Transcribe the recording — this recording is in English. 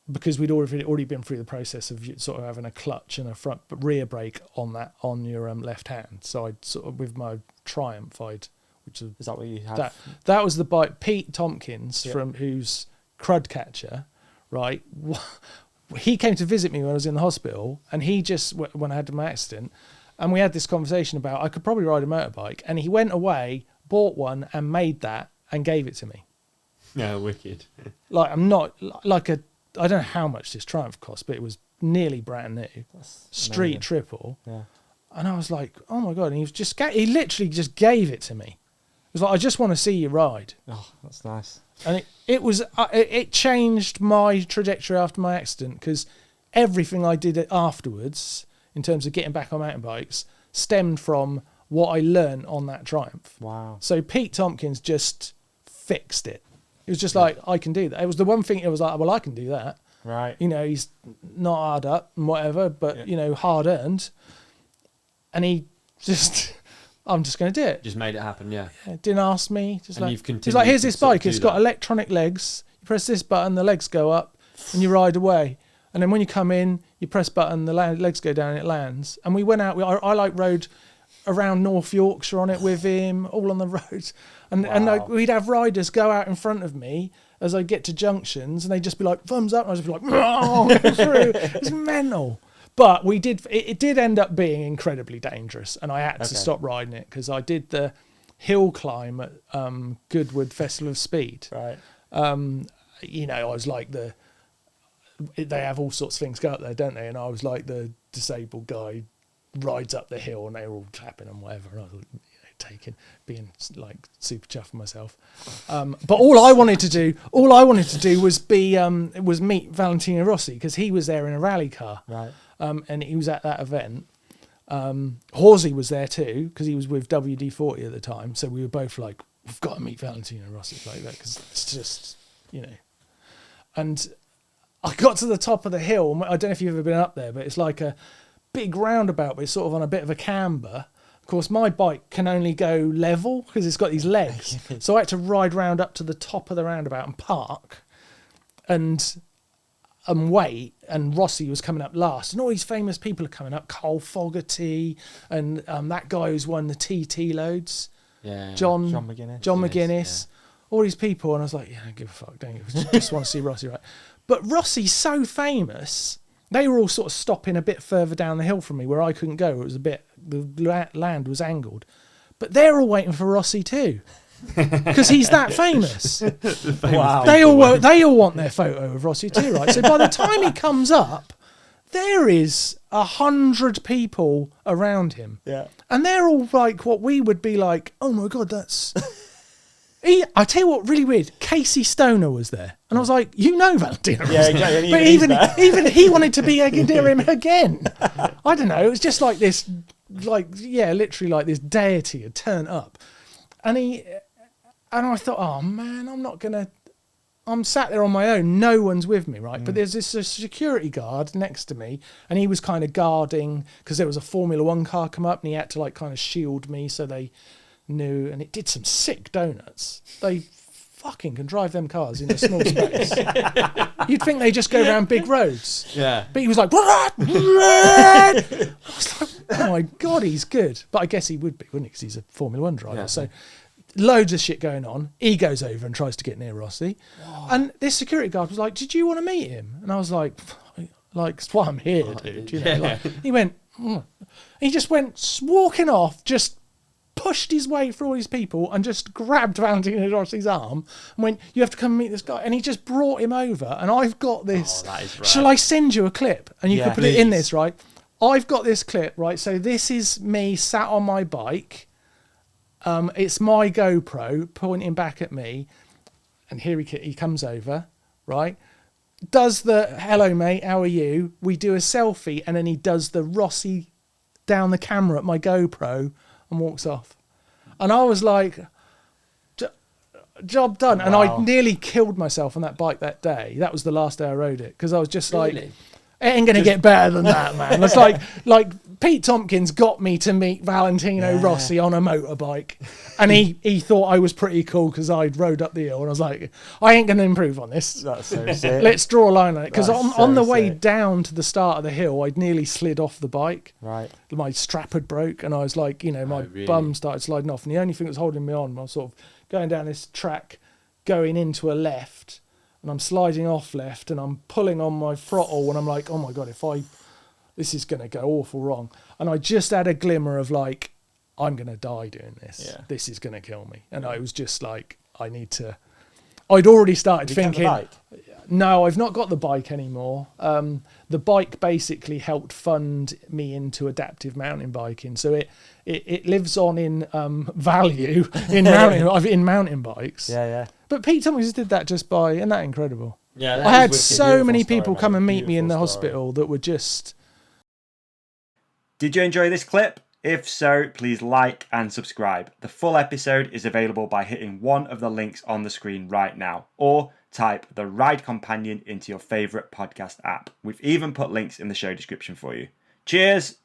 because we'd already been through the process of sort of having a clutch and a front rear brake on your left hand. So I'd sort of, with my Triumph, which is that what you have? That was the bike. Pete Tompkins who's Crud Catcher, right? He came to visit me when I was in the hospital, and he just, when I had my accident, and we had this conversation about I could probably ride a motorbike, and he went away, bought one, and made that and gave it to me. Yeah, wicked. Like, I'm not like a. I don't know how much this Triumph cost, but it was nearly brand new. That's street amazing. triple. Yeah. And I was like, oh my God. And he literally just gave it to me. It was like, I just want to see you ride. Oh, that's nice. And it changed my trajectory after my accident, because everything I did afterwards, in terms of getting back on mountain bikes, stemmed from what I learned on that Triumph. Wow. So Pete Tompkins just fixed it. It was just like, I can do that. It was the one thing, it was like, well, I can do that. Right. You know, he's not hard up and whatever, but, you know, hard earned. And he just, I'm just going to do it. Just made it happen, yeah. Didn't ask me. Just And like, you've continued he's like, here's to this sort of bike. do It's got that. electronic legs. You press this button, the legs go up, and you ride away. And then when you come in, you press button, the legs go down, and it lands. And we went out. I rode around North Yorkshire on it with him, all on the road. And like, we'd have riders go out in front of me as I get to junctions, and they'd just be like, thumbs up, and I'd just be like, oh, go through. It's mental. But it did end up being incredibly dangerous, and I had to stop riding it, because I did the hill climb at Goodwood Festival of Speed. Right. You know, I was like they have all sorts of things go up there, don't they? And I was like the disabled guy rides up the hill, and they were all clapping and whatever. And I was, being like super chuffed with myself. But all I wanted to do was meet Valentino Rossi, because he was there in a rally car. Right. And he was at that event. Horsey was there too, because he was with WD-40 at the time. So we were both like, we've got to meet Valentino Rossi like that, because it's just, you know. And I got to the top of the hill. I don't know if you've ever been up there, but it's like a big roundabout, but it's sort of on a bit of a camber. Of course, my bike can only go level because it's got these legs. So I had to ride round up to the top of the roundabout and park and wait. And Rossi was coming up last. And all these famous people are coming up. Cole Fogarty and that guy who's won the TT loads. Yeah. John Yeah. McGuinness. All these people. And I was like, yeah, I don't give a fuck. Don't give a just want to see Rossi, right? But Rossi's so famous. They were all sort of stopping a bit further down the hill from me where I couldn't go. It was the land was angled. But they're all waiting for Rossi too, because he's that famous. Wow. They all want their photo of Rossi too, right? So by the time he comes up, there is 100 people around him. Yeah. And they're all like what we would be like, oh my God, that's... I tell you what, really weird. Casey Stoner was there, and I was like, "You know Valentino Rossi." Yeah, exactly. But even he wanted to be near him again. I don't know. It was just like this, literally like this deity had turned up, and I thought, oh man, I'm sat there on my own. No one's with me, right? But there's this security guard next to me, and he was kind of guarding, because there was a Formula One car come up, and he had to like kind of shield me so they knew. And it did some sick donuts. They fucking can drive them cars in a small space. You'd think they just go around big roads. Yeah. But he was like, I was like, oh my God, he's good. But I guess he would be, wouldn't he? Because he's a Formula One driver. Yeah. So loads of shit going on. He goes over and tries to get near Rossi. Whoa. And this security guard was like, did you want to meet him? And I was like, it's why I'm here, dude. You know, like, he went, he just went walking off, just pushed his way through all these people and just grabbed Valentino Rossi's arm and went, you have to come and meet this guy. And he just brought him over. And I've got this. Oh, that is right. Shall I send you a clip? And you can put it in please. this, right? I've got this clip, right? So this is me sat on my bike. It's my GoPro pointing back at me. And here he comes over, right? Does the, hello mate, how are you? We do a selfie, and then he does the Rossi down the camera at my GoPro and walks off. And I was like, job done. And I nearly killed myself on that bike that day. That was the last day I rode it, because I was just like, It ain't gonna get better than that, man. It's like Pete Tompkins got me to meet Valentino Rossi on a motorbike, and he thought I was pretty cool because I'd rode up the hill, and I was like, I ain't gonna improve on this. That's so sick. Let's draw a line on it, because That's on the so way sick. down to the start of the hill, I'd nearly slid off the bike. Right. My strap had broke, and I was like, my really? bum started sliding off, and the only thing that was holding me on was sort of going down this track, going into a left. And I'm sliding off left, and I'm pulling on my throttle, and I'm like, oh my God, this is going to go awful wrong. And I just had a glimmer of like, I'm going to die doing this. Yeah. This is going to kill me. And I was just like, I'd already started Did you thinking, get the bike? no, I've not got the bike anymore. The bike basically helped fund me into adaptive mountain biking. So it lives on in value in mountain bikes. Yeah. But Pete Tompkins did that just by, isn't that incredible? Yeah. I had so many people come and meet me in the hospital that were just... Did you enjoy this clip? If so, please like and subscribe. The full episode is available by hitting one of the links on the screen right now, or type the Ride Companion into your favourite podcast app. We've even put links in the show description for you. Cheers!